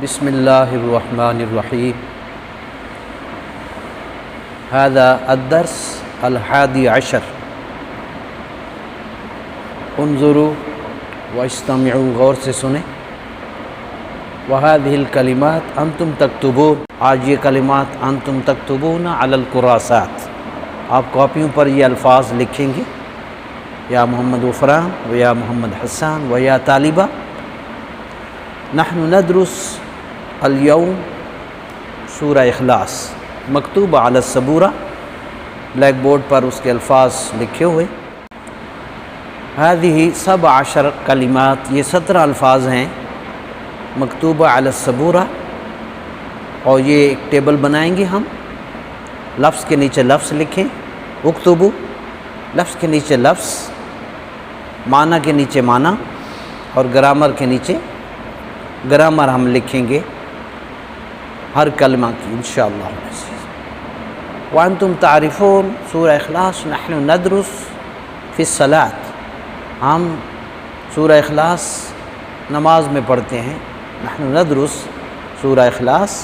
بسم اللہ الرحمن الرحیم هذا الدرس الحادی عشر انظروا واستمعوا، غور سے سنیں. وهذه الکلمات انتم تکتبون، آج یہ کلمات انتم تکتبون علی الکراسات، آپ کاپیوں پر یہ الفاظ لکھیں گے. یا محمد غفران و یا محمد حسان و یا طالبہ. نحن ندرس اليوم سورہ اخلاص، مکتوب علی السبورہ، بلیک بورڈ پر اس کے الفاظ لکھے ہوئے. هذه 17 کلمات، یہ 17 الفاظ ہیں مکتوبہ علی السبورہ. اور یہ ایک ٹیبل بنائیں گے ہم، لفظ کے نیچے لفظ لکھیں، اکتبو، لفظ کے نیچے لفظ، معنی کے نیچے معنی، اور گرامر کے نیچے گرامر ہم لکھیں گے ہر کلمہ کی انشاءاللہ. وانتم تعرفون سورہ اخلاص نحن ندرس فی الصلاۃ، ہم سورہ اخلاص نماز میں پڑھتے ہیں. نحن ندرس سورہ اخلاص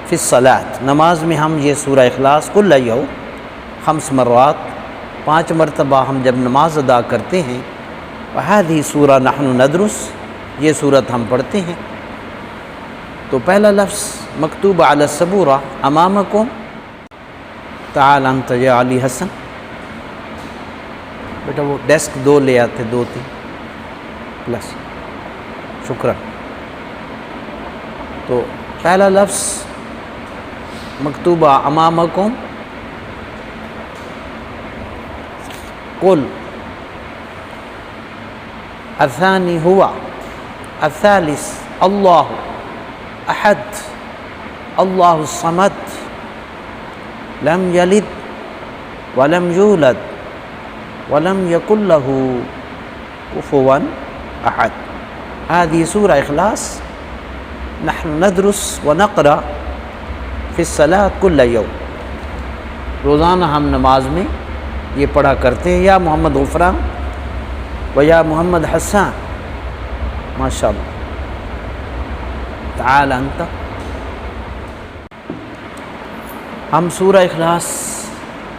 فی الصلاۃ، نماز میں ہم یہ سورہ اخلاص کل یوم 5 مرات، 5 مرتبہ ہم جب نماز ادا کرتے ہیں. وہذہ سورہ نحن ندرس، یہ صورت ہم پڑھتے ہیں. تو پہلا لفظ مکتوب علی السبورہ امامکم. تعال انت یا علی حسن، بیٹا وہ ڈیسک 2 لے آتے، 2 3 پلس، شکرا. تو پہلا لفظ مکتوبہ امامکم قل. الثانی ہوا، الثالث اللہ احد اللہ الصمد لم یلد ولم یولد ولم یکن لہ کفوا احد. هذه سورہ اخلاص نحن ندرس ونقرأ فی الصلاۃ کل یوم، روزانہ ہم نماز میں یہ پڑھا کرتے ہیں. یا محمد غفران و یا محمد حسان، ماشاء اللہ. تعال انت، ہم سورہ اخلاص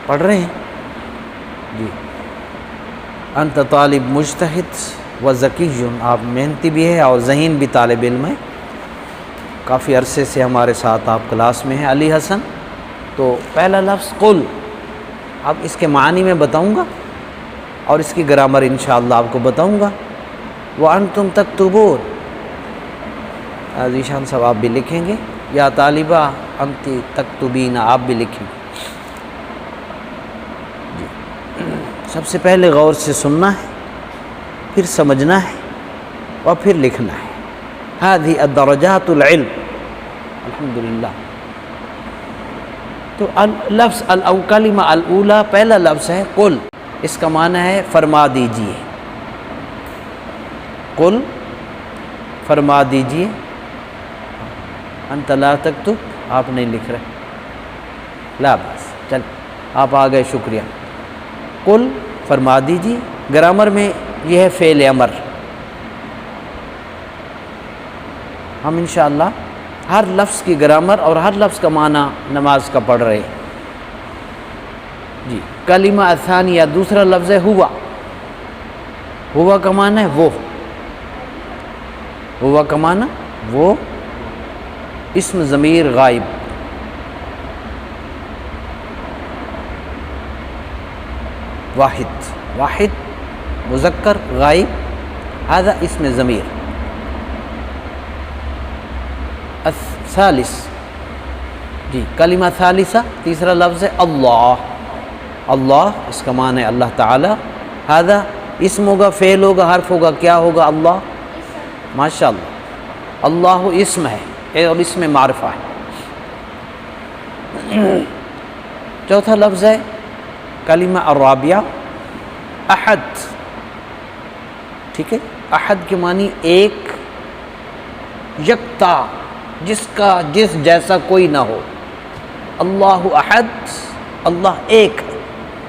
پڑھ رہے ہیں جی. انت طالب مجتہد و ذکی، آپ محنتی بھی ہے اور ذہین بھی طالب علم ہے، کافی عرصے سے ہمارے ساتھ آپ کلاس میں ہیں. علی حسن. تو پہلا لفظ قل، اب اس کے معنی میں بتاؤں گا اور اس کی گرامر انشاءاللہ آپ کو بتاؤں گا. وانتم تکتبون، ذیشان صاحب آپ بھی لکھیں گے. یا طالبہ انت تکتبین، آپ بھی لکھیں گے جی. سب سے پہلے غور سے سننا ہے، پھر سمجھنا ہے اور پھر لکھنا ہے. هذه الدرجات العلم، الحمدللہ. تو لفظ کلمہ الاولی پہلا لفظ ہے قل، اس کا معنی ہے فرما دیجیے. قل، فرما دیجیے. انت لا تکتب، آپ نہیں لکھ رہے، لا بس، چل آپ آ گئے، شکریہ. قل، فرما دیجیے. گرامر میں یہ ہے فعل امر. ہم انشاءاللہ ہر لفظ کی گرامر اور ہر لفظ کا معنی نماز کا پڑھ رہے ہیں جی. کلمہ الثانیہ، دوسرا لفظ ہے ہوا. ہوا کا معنی ہے وہ، ہوا کا معنی وہ، اسم ضمیر غائب. واحد، واحد مذکر غائب، هذا اسم ضمیر. الثالث جی، کلمہ ثالثہ، تیسرا لفظ ہے اللہ. اللہ، اس کا معنی ہے اللہ تعالی. هذا اسم ہوگا، فعل ہوگا، حرف ہوگا، کیا ہوگا؟ اللہ. ماشاء اللہ، اللہ اسم ہے اور اسم معرفہ ہے. چوتھا لفظ ہے کلمہ الرابعہ احد. ٹھیک ہے، احد کے معنی ایک، یکتا، جس جیسا کوئی نہ ہو. اللہ احد، اللہ ایک.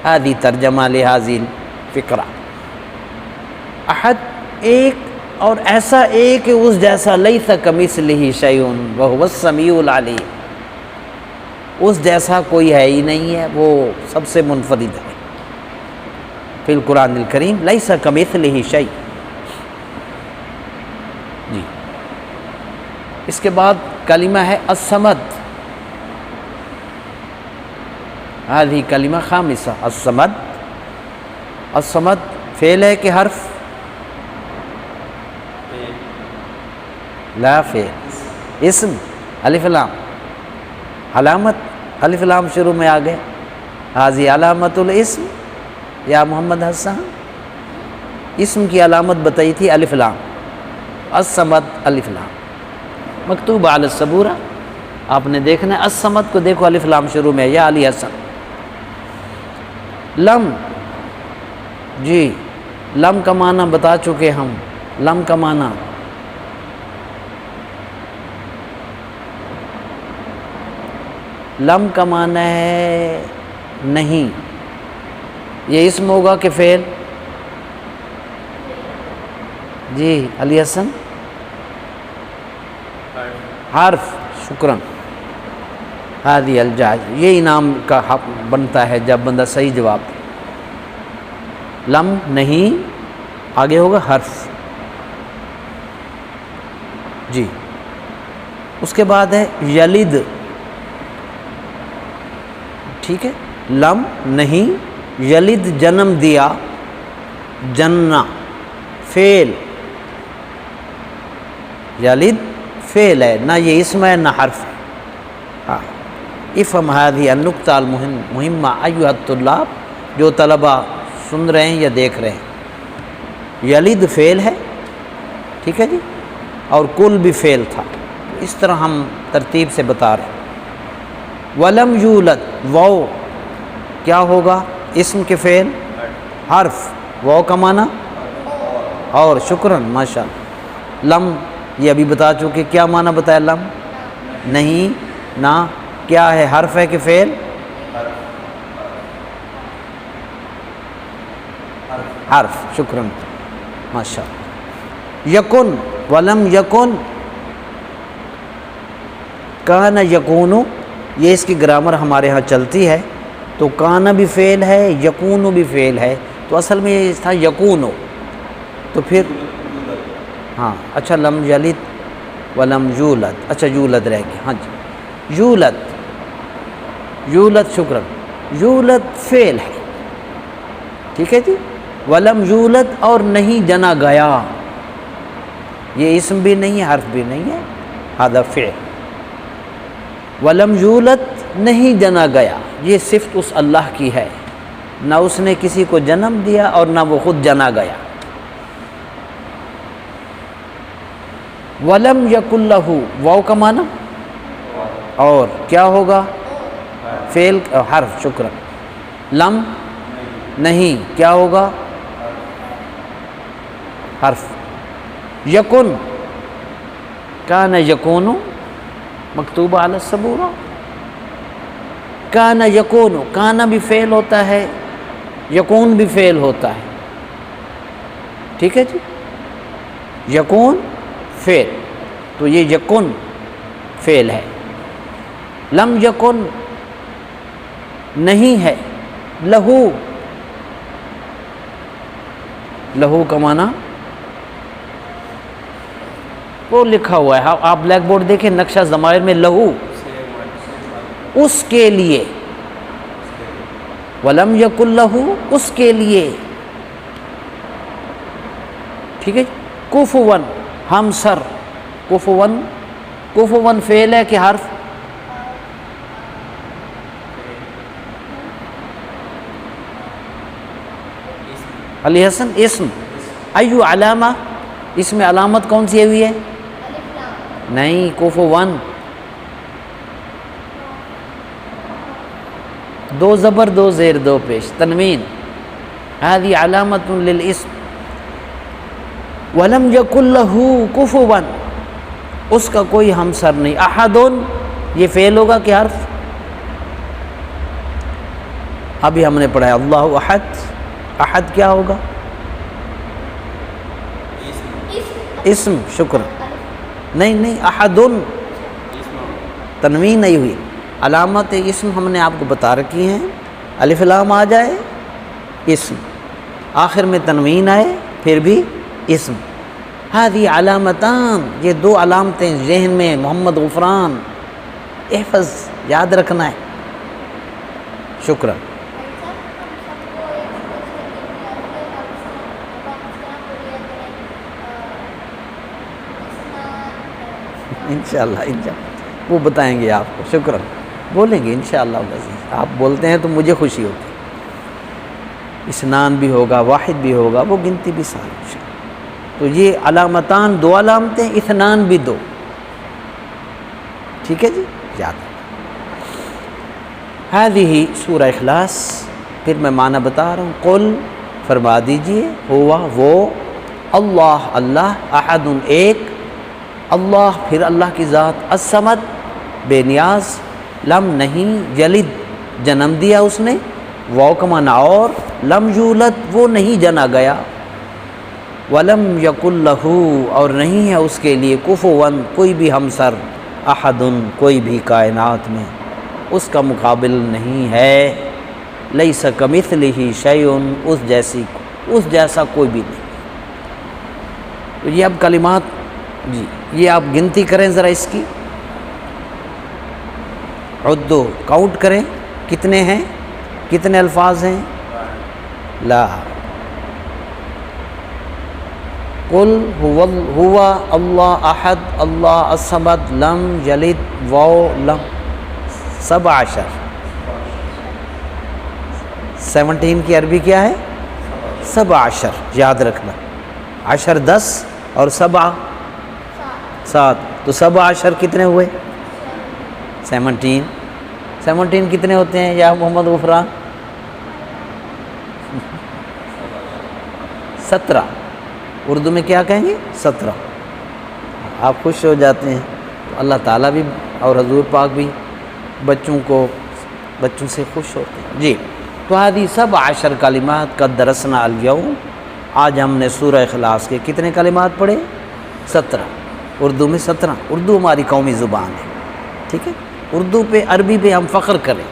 هذه ترجمہ لهذه الفقرہ. احد ایک، اور ایسا ایک اس جیسا لیس کمثلہ شیء وہو السمیع العلیم، اس جیسا کوئی ہے ہی نہیں ہے، وہ سب سے منفرد ہے فی القرآن الکریم، لیس کمثلہ شیء۔ جی اس کے بعد کلمہ ہے الصمد، هذه کلمہ خامسہ، الصمد۔ الصمد فعل ہے کہ حرف؟ لا فعل، اسم، الف لام، علامت، الف لام شروع میں آ گئے، هذه علامت الاسم یا محمد حسن، اسم کی علامت بتائی تھی الف لام، الصمد الف لام، مکتوب علی السبورہ، آپ نے دیکھنا ہے الصمد کو، دیکھو الف لام شروع میں، یا علی حسن۔ لم، جی لم کا معنی بتا چکے ہم، لم کا معنی لم کا معنی ہے نہیں، یہ اسم ہوگا کہ فعل؟ جی علی حسن، حرف، شکراً، ہادی الجائز، یہ انعام کا حق بنتا ہے جب بندہ صحیح جواب دے۔ لم نہیں، آگے ہوگا حرف، جی اس کے بعد ہے یلد، ٹھیک ہے، لم نہیں، یلد جنم دیا، جنہ فعل، یلد فعل ہے، نہ یہ اسم ہے نہ حرف ہے۔ ہاں افہم ہذہ النکتہ المہمہ ایھا الطلاب، جو طلبہ سن رہے ہیں یا دیکھ رہے ہیں، یلد فعل ہے، ٹھیک ہے جی، اور کل بھی فعل تھا، اس طرح ہم ترتیب سے بتا رہے ہیں۔ ولم یولد، واو کیا ہوگا؟ اسم کے فعل، حرف، واو کا معنی اور، شکراً ماشاءاللہ۔ لم یہ ابھی بتا چکے، کیا معنی بتایا؟ لم نہیں، نہ، کیا ہے؟ حرف ہے کہ فعل؟ حرف، شکراً ماشاءاللہ۔ یکن، ولم یکن، کان یکون، یہ اس کی گرامر ہمارے ہاں چلتی ہے، تو کان بھی فعل ہے، یکون بھی فعل ہے، تو اصل میں یہ تھا یکون، تو پھر ہاں اچھا، لم یلد ولم یولد، اچھا یولد رہ گیا، ہاں جی یولد، یولد، شکراً، یولد فعل ہے، ٹھیک ہے جی، ولم یولد اور نہیں جنا گیا، یہ اسم بھی نہیں ہے حرف بھی نہیں ہے، ھذا فعل۔ ولم یولد نہیں جنا گیا، یہ صفت اس اللہ کی ہے، نہ اس نے کسی کو جنم دیا اور نہ وہ خود جنا گیا۔ ولم یکن لہ، واو کا معنی اور کیا ہوگا؟ فعل، حرف، شکراً۔ لم نہیں، کیا ہوگا؟ حرف۔ یکن، کان یکون، مکتوب علی السبورہ، کان یکون، کان بھی فعل ہوتا ہے، یکون بھی فعل ہوتا ہے، ٹھیک ہے جی، یکون فعل، تو یہ یکن فعل ہے۔ لم یکن نہیں ہے، لہو، لہو کا معنی وہ لکھا ہوا ہے، آپ بلیک بورڈ دیکھیں، نقشہ ضمائر میں لہو، اس کے لیے، ولم یکن لہو، اس کے لیے، ٹھیک ہے۔ کفوا، ہمسر، کفوا، کفوا فعل ہے کہ حرف؟ علی حسن، اسم، ایو علامہ، اس میں علامت کون سی ہوئی ہے؟ نہیں، کفوا، دو زبر دو زیر دو پیش، تنوین، هذه علامت للاسم۔ ولم یکن لہ کفوا، اس کا کوئی ہمسر نہیں۔ احد، یہ فعل ہوگا کہ حرف؟ ابھی ہم نے پڑھا ہے اللہ احد، احد کیا ہوگا؟ اسم، شکر، نہیں احدن، تنوین نہیں ہوئی، علامت اسم ہم نے آپ کو بتا رکھی ہیں، الف لام آ جائے اسم، آخر میں تنوین آئے پھر بھی اسم، ہذی علامتان، یہ دو علامتیں ذہن میں محمد غفران احفظ، یاد رکھنا ہے، شکرا۔ انشاءاللہ وہ بتائیں گے آپ کو، شکرا، بولیں گے انشاءاللہ العزیز، آپ بولتے ہیں تو مجھے خوشی ہوتی ہے، اسنان بھی ہوگا، واحد بھی ہوگا، وہ گنتی بھی ساری، تو یہ علامتان دو علامتیں، اثنان بھی دو، ٹھیک ہے جی، یاد ہے۔ ہذہ سورہ اخلاص، پھر میں معنی بتا رہا ہوں، قل فرما دیجئے، ہوا وہ، اللہ اللہ، احد ایک، اللہ پھر اللہ کی ذات، الصمد بے نیاز، لم نہیں، یلد جنم دیا اس نے، واو کا معنی اور، لم یولد وہ نہیں جنا گیا، ولم یکن لہ اور نہیں ہے اس کے لیے، کفوا کوئی بھی ہمسر، احد کوئی بھی کائنات میں اس کا مقابل نہیں ہے، لیس کمثلہ شیء اس جیسا کوئی بھی نہیں۔ تو یہ اب کلمات، جی یہ آپ گنتی کریں ذرا اس کی، عدو کاؤنٹ کریں کتنے ہیں، کتنے الفاظ ہیں، لا، قل هو اللہ احد اللہ الصمد لم یلد واو لم، 17، 17 کی عربی کیا ہے، 17، یاد رکھنا، 10 10 اور 7 7، تو 17 کتنے ہوئے، 17 کتنے ہوتے ہیں یا محمد غفران، 17، اردو میں کیا کہیں گے، 17، آپ خوش ہو جاتے ہیں تو اللہ تعالیٰ بھی اور حضور پاک بھی بچوں سے خوش ہوتے ہیں، جی۔ تو ہذہ 17 کلمات قد درسنا الیوم، آج ہم نے سورہ اخلاص کے کتنے کلمات پڑھے، 17، اردو میں 17، اردو ہماری قومی زبان ہے، ٹھیک ہے، اردو پہ عربی پہ ہم فخر کریں،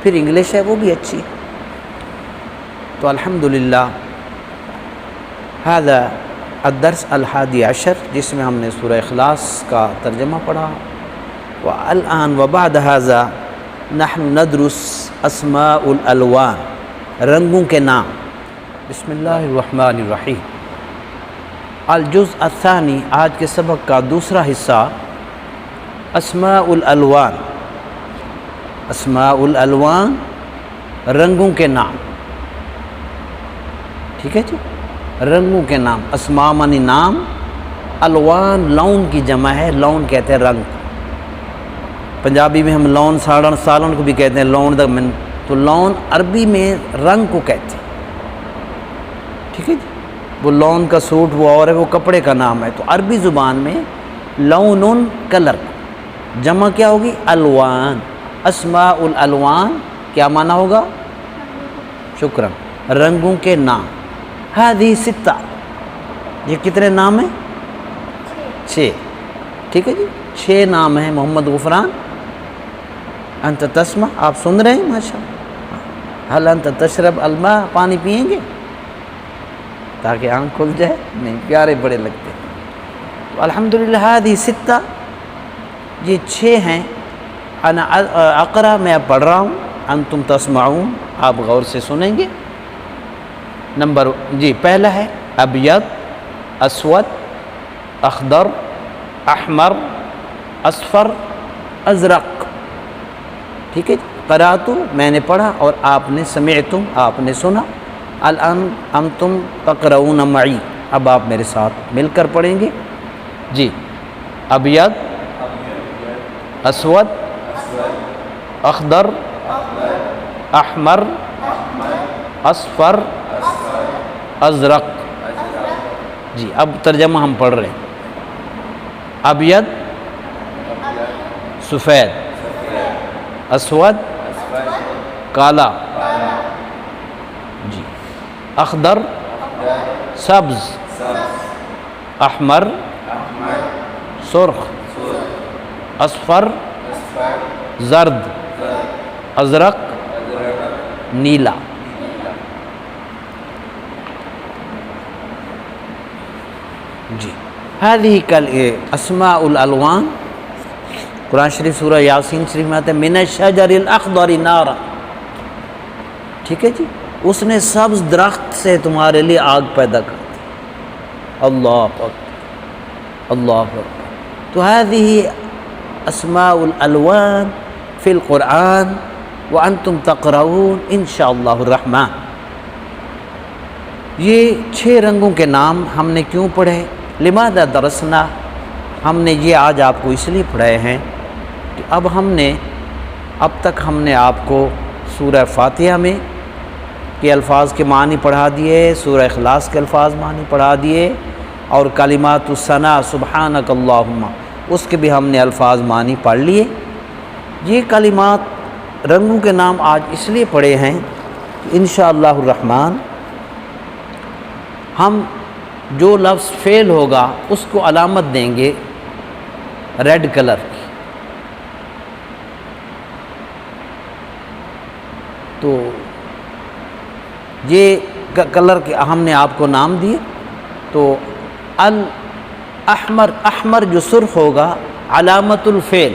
پھر انگلش ہے وہ بھی اچھی ہے، تو الحمدللہ هذا الدرس الحادی عشر، جس میں ہم نے سورہ اخلاص کا ترجمہ پڑھا، والآن وبعد هذا نحن ندرس اسماء الالوان، رنگوں کے نام، بسم اللہ الرحمن الرحیم۔ الجزء الثانی، آج کے سبق کا دوسرا حصہ، اسماء الالوان، اسماء الالوان رنگوں کے نام، ٹھیک ہے جی، رنگوں کے نام، اسماء معنی نام، الوان لون کی جمع ہے، لون کہتے ہیں رنگ، پنجابی میں ہم لون سالن کو بھی کہتے ہیں لون من، تو لون عربی میں رنگ کو کہتے ہیں، ٹھیک ہے جی، وہ لون کا سوٹ وہ اور ہے، وہ کپڑے کا نام ہے، تو عربی زبان میں لون کلر، جمع کیا ہوگی، الوان، اسماء الالوان کیا معنی ہوگا، شکرا، رنگوں کے نام، ہذہ 6، یہ کتنے نام ہیں، 6، ٹھیک ہے جی، 6 نام ہیں محمد غفران، انت تسمع، آپ سن رہے ہیں ماشاء اللہ، حل انت تشرب الماء، پانی پئیں گے تاکہ آنکھ کھل جائے، نہیں پیارے بڑے لگتے ہیں، تو الحمدللہ ہذہ 6، یہ 6 ہیں، انا اقرا، میں اب پڑھ رہا ہوں، انتم تسمعون، آپ غور سے سنیں گے، نمبر، جی پہلا ہے ابیض، اسود، اخضر، احمر، اصفر، ازرق، ٹھیک ہے، قرأت میں نے پڑھا اور آپ نے، سمعتم آپ نے سنا، الان انتم تقرؤون معی، اب آپ میرے ساتھ مل کر پڑھیں گے، جی، ابیض، اسود، اخضر، احمر، اصفر، ازرق، جی اب ترجمہ ہم پڑھ رہے ہیں، ابیض سفید، اسود کالا، جی، اخضر سبز، احمر سرخ، اصفر زرد، ازرق نیلا۔ جی هذه اسماء الالوان، قرآن شریف سورہ یاسین شریف میں آتا ہے من الشجر الاخضر نارا، ٹھیک ہے جی، اس نے سبز درخت سے تمہارے لیے آگ پیدا کر دی۔ اللہ اکبر، اللہ اکبر۔ تو هذه اسماء الالوان فی القرآن وانتم تقرؤون انشاءاللہ الرحمن۔ یہ 6 رنگوں کے نام ہم نے کیوں پڑھے؟ لماذا درسنا، ہم نے یہ آج آپ کو اس لیے پڑھائے ہیں کہ اب تک ہم نے آپ کو سورہ فاتحہ میں کے الفاظ کے معنی پڑھا دیے، سورہ اخلاص کے الفاظ معنی پڑھا دیے، اور کلمات الثناء سبحانک اللہم اس کے بھی ہم نے الفاظ معنی پڑھ لیے۔ یہ کلمات رنگوں کے نام آج اس لیے پڑھے ہیں کہ انشاءاللہ الرحمن ہم جو لفظ فعل ہوگا اس کو علامت دیں گے ریڈ کلر کی۔ تو یہ کلر کے ہم نے آپ کو نام دیے۔ تو الاحمر، احمر جو سرخ ہوگا علامت الفعل،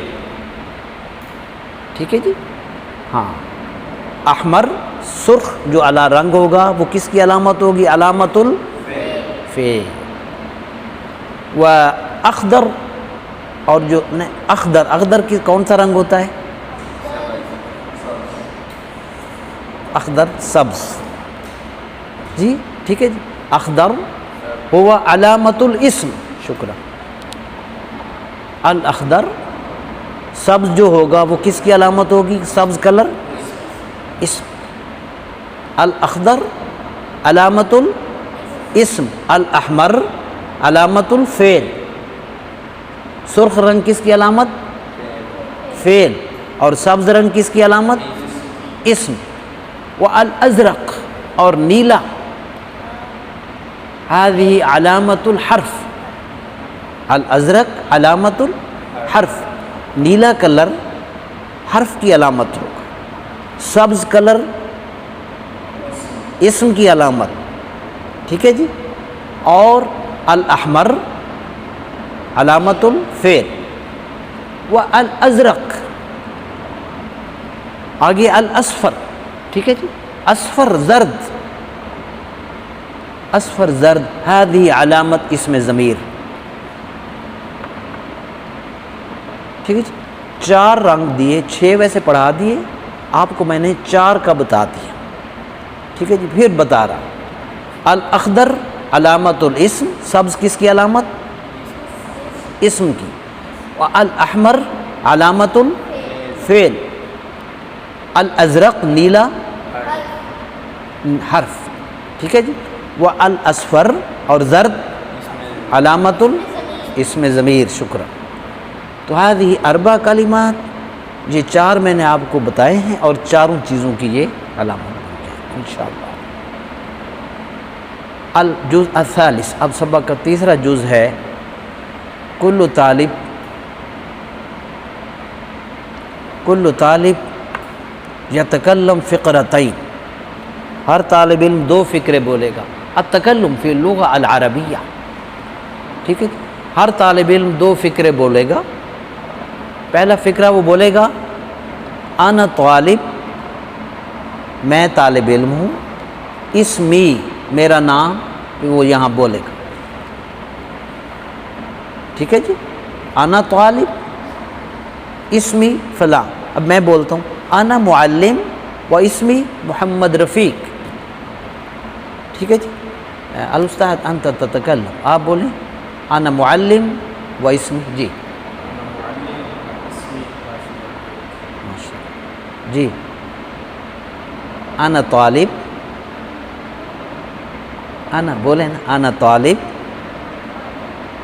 ٹھیک ہے جی، ہاں احمر سرخ جو علا رنگ ہوگا وہ کس کی علامت ہوگی؟ علامت الفعل۔ و اخضر، اور جو اخضر، اخضر کی کون سا رنگ ہوتا ہے؟ اخضر سبز، جی ٹھیک ہے جی، اخضر ہوا علامت الاسم، شکرا۔ الاخضر سبز جو ہوگا وہ کس کی علامت ہوگی؟ سبز کلر اسم۔ الاخضر علامت الاسم، الاحمر علامت الفعل۔ سرخ رنگ کس کی علامت؟ فعل، اور سبز رنگ کس کی علامت؟ اسم۔ والازرق، اور نیلا هذه علامت الحرف، الازرق علامت الحرف، نیلا کلر حرف کی علامت ہوگا، سبز کلر اسم کی علامت، ٹھیک ہے جی، اور الاحمر علامت الفعل۔ والازرق، آگے الاصفر، ٹھیک ہے جی، اصفر زرد، اصفر زرد هذه علامت اسم ضمیر، ٹھیک ہے جی۔ 4 رنگ دیے، 6 ویسے پڑھا دیے، آپ کو میں نے 4 کا بتا دیا، ٹھیک ہے جی۔ پھر بتا رہا، الاخضر علامت الاسم، سبز کس کی علامت؟ اسم کی۔ والاحمر علامت الفعل، الازرق نیلا حرف، ٹھیک ہے جی۔ والاصفر اور زرد علامت الاسم ضمیر، شکرا۔ تو هذه 4 کلمات، یہ 4 میں نے آپ کو بتائے ہیں، اور 4 چیزوں کی یہ علامت بنتے ہیں انشاءاللہ۔ الجزء الثالث، اب سبق کا تیسرا جز ہے کل طالب یتکلم فقرتین، ہر طالب علم 2 فقرے بولے گا۔ التکلم فی اللغہ العربیہ، ٹھیک ہے، ہر طالب علم 2 فقرے بولے گا۔ پہلا فقرہ وہ بولے گا انا طالب، میں طالب علم ہوں، اسمی میرا نام، وہ یہاں بولے گا، ٹھیک ہے جی، انا طالب اسمی فلاں۔ اب میں بولتا ہوں انا معلم و اسمی محمد رفیق، ٹھیک ہے جی۔ الاستاذ انت تتکلم، آپ بولیں انا معلم و اسمی، جی جی، انا طالب، انا بولیں نا، انا طالب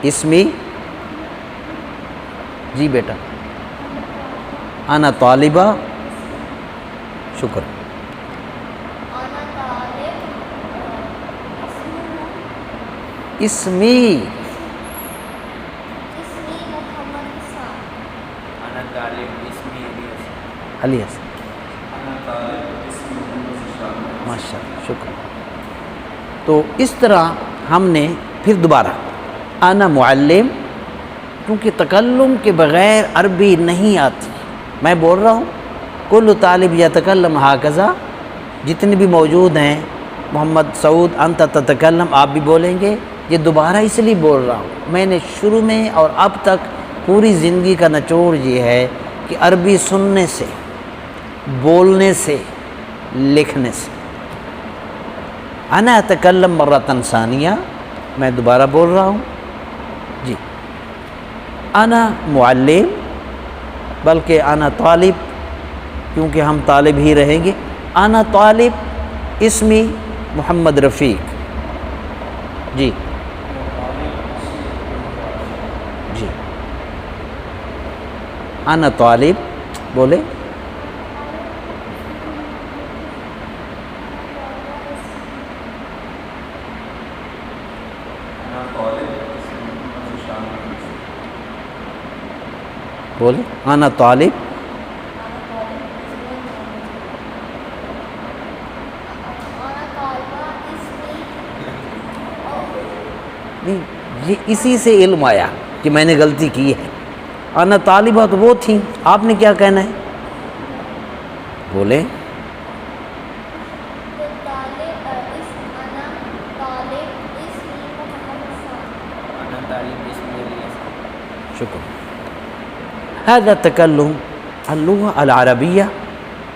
اسمی، جی بیٹا، انا طالبہ، شکر، اسمی، علی حسن ماشاء اللہ، شکر۔ تو اس طرح ہم نے پھر دوبارہ انا معلم، کیونکہ تکلم کے بغیر عربی نہیں آتی۔ میں بول رہا ہوں کل طالب یتکلم ہاکذا، جتنے بھی موجود ہیں، محمد سعود انت تتکلم، آپ بھی بولیں گے۔ یہ دوبارہ اس لیے بول رہا ہوں، میں نے شروع میں اور اب تک پوری زندگی کا نچوڑ یہ ہے کہ عربی سننے سے، بولنے سے، لکھنے سے۔ انا اتکلم مرۃ ثانیہ، میں دوبارہ بول رہا ہوں جی، انا معلم، بلکہ انا طالب، کیونکہ ہم طالب ہی رہیں گے۔ انا طالب، اسمی محمد رفیق، جی جی، انا طالب بولے، بولے انا طالب، نہیں یہ اسی سے علم آیا کہ میں نے غلطی کی ہے۔ انا طالبہ تو وہ تھیں، آپ نے کیا کہنا ہے؟ بولیں۔ شکر۔ هذا تكلم اللغة العربية،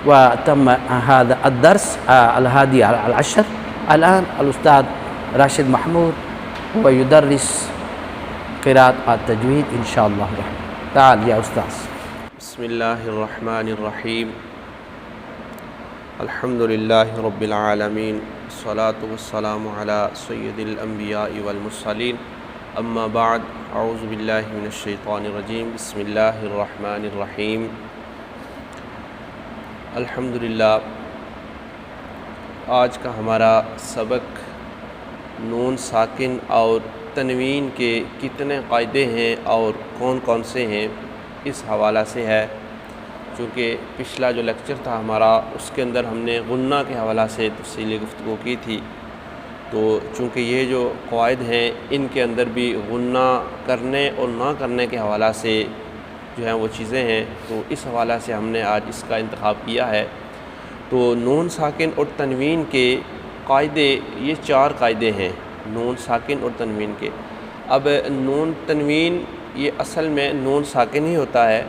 وتم هذا الدرس الهادي عشر. الآن الأستاذ راشد محمود هو يدرس قراءة التجويد إن شاء الله. تعال يا أستاذ. بسم الله الرحمن الرحيم. الحمد لله رب العالمين، الصلاة والسلام على سيد الأنبياء والمرسلين، اما بعد، اعوذ باللہ من الشیطان الرجیم، بسم اللہ الرحمن الرحیم۔ الحمدللہ، آج کا ہمارا سبق نون ساکن اور تنوین کے کتنے قاعدے ہیں اور کون کون سے ہیں، اس حوالہ سے ہے۔ چونکہ پچھلا جو لیکچر تھا ہمارا، اس کے اندر ہم نے غنہ کے حوالہ سے تفصیلی گفتگو کی تھی، تو چونکہ یہ جو قواعد ہیں ان کے اندر بھی غنہ کرنے اور نہ کرنے کے حوالہ سے جو ہیں وہ چیزیں ہیں، تو اس حوالہ سے ہم نے آج اس کا انتخاب کیا ہے۔ تو نون ساکن اور تنوین کے قاعدے، یہ 4 قاعدے ہیں نون ساکن اور تنوین کے۔ اب نون تنوین یہ اصل میں نون ساکن ہی ہوتا ہے،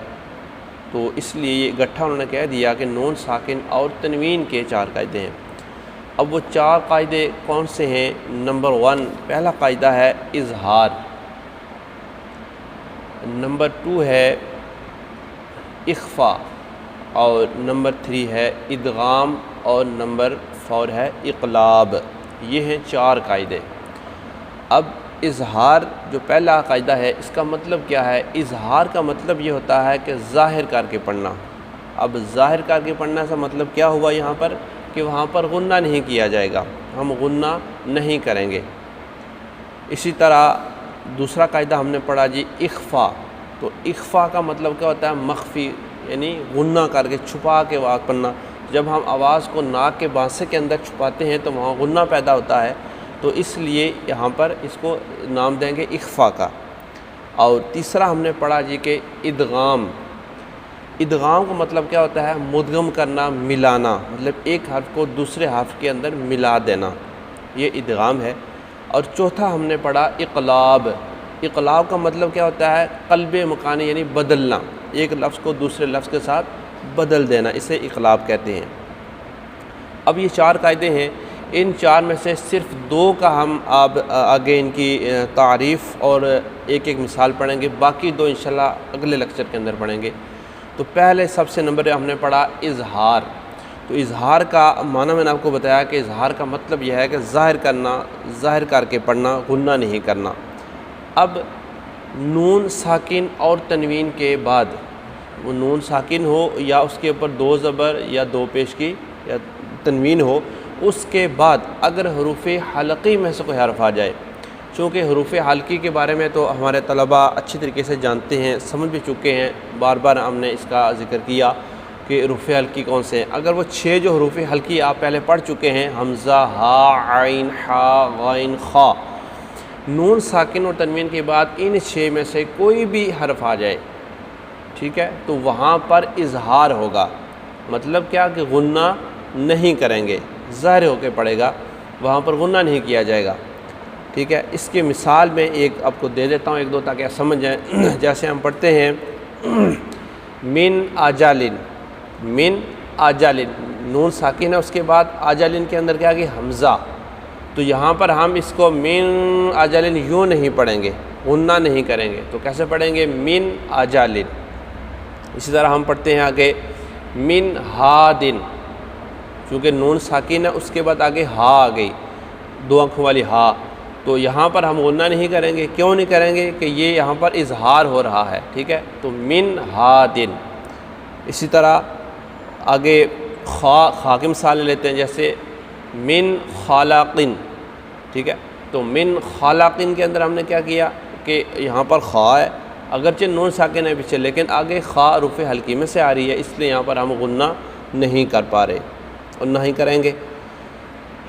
تو اس لیے یہ گٹھا انہوں نے کہہ دیا کہ نون ساکن اور تنوین کے 4 قاعدے ہیں۔ اب وہ 4 قاعدے کون سے ہیں؟ نمبر 1، پہلا قاعدہ ہے اظہار، نمبر 2 ہے اخفا، اور نمبر 3 ہے ادغام، اور نمبر 4 ہے اقلاب۔ یہ ہیں 4 قاعدے۔ اب اظہار جو پہلا قاعدہ ہے، اس کا مطلب کیا ہے؟ اظہار کا مطلب یہ ہوتا ہے کہ ظاہر کر کے پڑھنا۔ اب ظاہر کر کے پڑھنا سے مطلب کیا ہوا یہاں پر؟ کہ وہاں پر غنہ نہیں کیا جائے گا، ہم غنہ نہیں کریں گے۔ اسی طرح دوسرا قاعدہ ہم نے پڑھا جی اخفا، تو اخفا کا مطلب کیا ہوتا ہے؟ مخفی، یعنی غنہ کر کے چھپا کے بات پڑھنا۔ جب ہم آواز کو ناک کے بانسے کے اندر چھپاتے ہیں تو وہاں غنہ پیدا ہوتا ہے، تو اس لیے یہاں پر اس کو نام دیں گے اخفا کا۔ اور تیسرا ہم نے پڑھا جی کہ ادغام، ادغام کا مطلب کیا ہوتا ہے؟ مدغم کرنا، ملانا، مطلب ایک حرف کو دوسرے حرف کے اندر ملا دینا، یہ ادغام ہے۔ اور چوتھا ہم نے پڑھا اقلاب، اقلاب کا مطلب کیا ہوتا ہے؟ قلب مکانی، یعنی بدلنا، ایک لفظ کو دوسرے لفظ کے ساتھ بدل دینا، اسے اقلاب کہتے ہیں۔ اب یہ 4 قاعدے ہیں، ان 4 میں سے صرف 2 کا ہم آگے ان کی تعریف اور ایک ایک مثال پڑھیں گے، باقی 2 انشاءاللہ اگلے لیکچر کے اندر پڑھیں گے۔ تو پہلے سب سے نمبر ہم نے پڑھا اظہار۔ تو اظہار کا معنی میں نے آپ کو بتایا کہ اظہار کا مطلب یہ ہے کہ ظاہر کرنا، ظاہر کر کے پڑھنا، غنہ نہیں کرنا۔ اب نون ساکن اور تنوین کے بعد، وہ نون ساکن ہو یا اس کے اوپر 2 زبر یا 2 پیش کی یا تنوین ہو، اس کے بعد اگر حروف حلقی میں سے کوئی حرف آ جائے، چونکہ حروف حلقی کے بارے میں تو ہمارے طلباء اچھی طریقے سے جانتے ہیں، سمجھ بھی چکے ہیں، بار بار ہم نے اس کا ذکر کیا کہ کہ حروف حلقی کون سے ہیں۔ اگر وہ 6 جو حروف حلقی آپ پہلے پڑھ چکے ہیں، حمزہ، ہا، عین، ہا، غین، خا، نون ساکن اور تنوین کے بعد ان 6 میں سے کوئی بھی حرف آ جائے، ٹھیک ہے، تو وہاں پر اظہار ہوگا، مطلب کیا کہ غنہ نہیں کریں گے، ظاہر ہو کے پڑے گا، وہاں پر غنہ نہیں کیا جائے گا، ٹھیک ہے۔ اس کے مثال میں ایک آپ کو دے دیتا ہوں، ایک دو تاکہ آپ سمجھ جائیں۔ جیسے ہم پڑھتے ہیں من آجالن، من آجالن، نون ساکن ہے، اس کے بعد آجالن کے اندر کیا کہ حمزہ، تو یہاں پر ہم اس کو من آجالن یوں نہیں پڑھیں گے، غنہ نہیں کریں گے، تو کیسے پڑھیں گے؟ من آجالن۔ اسی طرح ہم پڑھتے ہیں آگے من ہادن، چونکہ نون ساکن ہے، اس کے بعد آگے ہا آ گئی، 2 آنکھوں والی ہا، تو یہاں پر ہم غنہ نہیں کریں گے۔ کیوں نہیں کریں گے؟ کہ یہ یہاں پر اظہار ہو رہا ہے، ٹھیک ہے، تو من ہادن۔ اسی طرح آگے خا کی مثال لیتے ہیں، جیسے من خالقن، ٹھیک ہے، تو من خالقن کے اندر ہم نے کیا کیا کہ یہاں پر خا ہے، اگرچہ نون ساکن ہے پیچھے، لیکن آگے خا حروف حلقی میں سے آ رہی ہے، اس لیے یہاں پر ہم غنہ نہیں کر پا رہے اور نہیں کریں گے،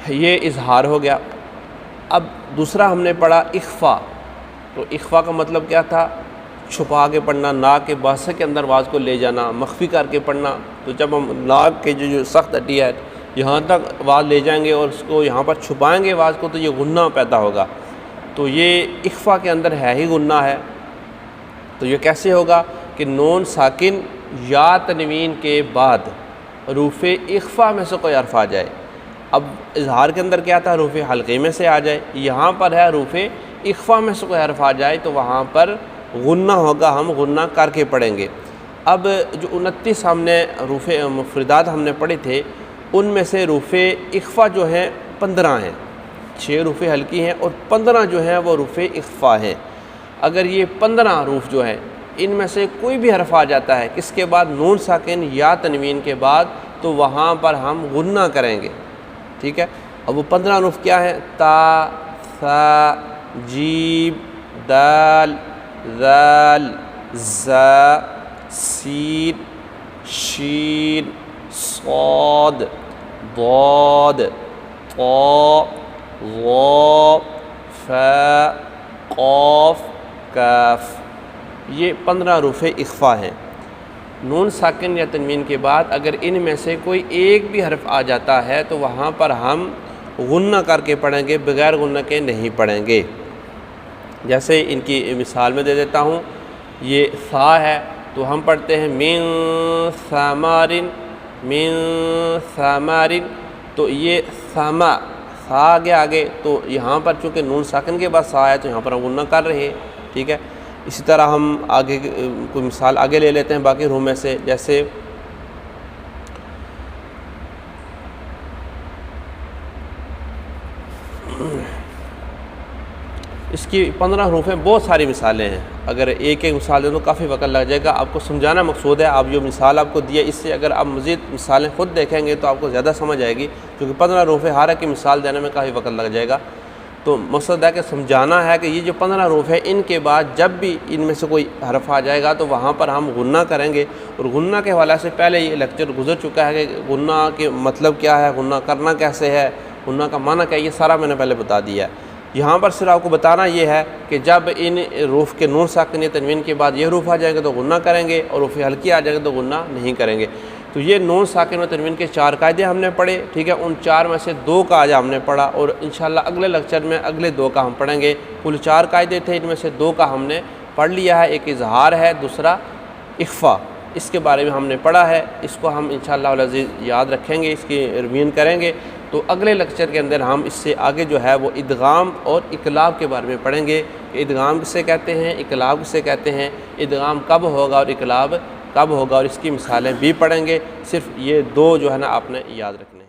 یہ اظہار ہو گیا۔ اب دوسرا ہم نے پڑھا اخفا، تو اخفا کا مطلب کیا تھا؟ چھپا کے پڑھنا، ناک کے باسے کے اندر آواز کو لے جانا، مخفی کر کے پڑھنا۔ تو جب ہم ناک کے جو سخت ہڈی ہے یہاں تک آواز لے جائیں گے اور اس کو یہاں پر چھپائیں گے آواز کو، تو یہ غنہ پیدا ہوگا، تو یہ اخفا کے اندر ہے ہی غنہ ہے۔ تو یہ کیسے ہوگا کہ نون ساکن یا تنوین کے بعد حروف اخفا میں سے کوئی حرف آ جائے۔ اب اظہار کے اندر کیا تھا؟ حروف حلقے میں سے آ جائے، یہاں پر ہے حروف اخفا میں سے کوئی حرف آ جائے تو وہاں پر غنہ ہوگا، ہم غنہ کر کے پڑھیں گے۔ اب جو 29 ہم نے حروف مفردات ہم نے پڑھے تھے، ان میں سے حروف اخفا جو ہیں 15 ہیں، 6 حروف حلقی ہیں اور 15 جو ہیں وہ حروف اخفا ہیں۔ اگر یہ 15 حروف جو ہیں ان میں سے کوئی بھی حرف آ جاتا ہے کس کے بعد؟ نون ساکن یا تنوین کے بعد، تو وہاں پر ہم غنہ کریں گے، ٹھیک ہے۔ اب وہ 15 حروف کیا ہیں؟ تا، ثا، جیم، دال، ذال، زا، سین، شین، صاد، ضاد، طا، ظا، فا، قاف، کاف، یہ 15 حروف اخفا ہیں۔ نون ساکن یا تنوین کے بعد اگر ان میں سے کوئی ایک بھی حرف آ جاتا ہے تو وہاں پر ہم غنہ کر کے پڑھیں گے، بغیر غنہ کے نہیں پڑھیں گے۔ جیسے ان کی مثال میں دے دیتا ہوں، یہ ثا ہے تو ہم پڑھتے ہیں من ثمارن، من ثمارن، تو یہ ثما، ثا آگے، تو یہاں پر چونکہ نون ساکن کے بعد ثا ہے تو یہاں پر ہم غنہ کر رہے ہیں، ٹھیک ہے۔ اسی طرح ہم آگے کوئی مثال آگے لے لیتے ہیں باقی حروف میں سے، جیسے اس کی 15 حروف ہیں، بہت ساری مثالیں ہیں، اگر ایک ایک مثال دیں تو کافی وقت لگ جائے گا۔ آپ کو سمجھانا مقصود ہے، آپ جو مثال آپ کو دیا اس سے اگر آپ مزید مثالیں خود دیکھیں گے تو آپ کو زیادہ سمجھ آئے گی، کیونکہ 15 حروف ہر ایک کی مثال دینے میں کافی وقت لگ جائے گا۔ تو مقصد ہے کہ سمجھانا ہے کہ یہ جو 15 حروف ہیں ان کے بعد جب بھی ان میں سے کوئی حرف آ جائے گا تو وہاں پر ہم غنہ کریں گے، اور غنہ کے حوالے سے پہلے یہ لیکچر گزر چکا ہے کہ غنہ کے مطلب کیا ہے، غنہ کرنا کیسے ہے، غنہ کا معنی کیا ہے، یہ سارا میں نے پہلے بتا دیا ہے۔ یہاں پر صرف آپ کو بتانا یہ ہے کہ جب ان حروف کے نون ساکن یا تنوین کے بعد یہ حروف آ جائیں گے تو غنہ کریں گے، اور حروف حلقی آ جائیں گے تو غنہ نہیں کریں گے۔ تو یہ نون ساکن و تنوین کے 4 قاعدے ہم نے پڑھے، ٹھیک ہے۔ ان 4 میں سے 2 کا آج ہم نے پڑھا، اور انشاءاللہ اگلے لیکچر میں اگلے 2 کا ہم پڑھیں گے۔ کل 4 قاعدے تھے، ان میں سے 2 کا ہم نے پڑھ لیا ہے، ایک اظہار ہے، دوسرا اخفا، اس کے بارے میں ہم نے پڑھا ہے، اس کو ہم انشاءاللہ العزیز یاد رکھیں گے، اس کی ریویژن کریں گے۔ تو اگلے لیکچر کے اندر ہم اس سے آگے جو ہے وہ ادغام اور اقلاب کے بارے میں پڑھیں گے کہ ادغام کسے کہتے ہیں، اقلاب کسے کہتے ہیں، ادغام کب ہوگا اور اقلاب کب ہوگا، اور اس کی مثالیں بھی پڑھیں گے۔ صرف یہ 2 جو ہے نا آپ نے یاد رکھنے ہیں۔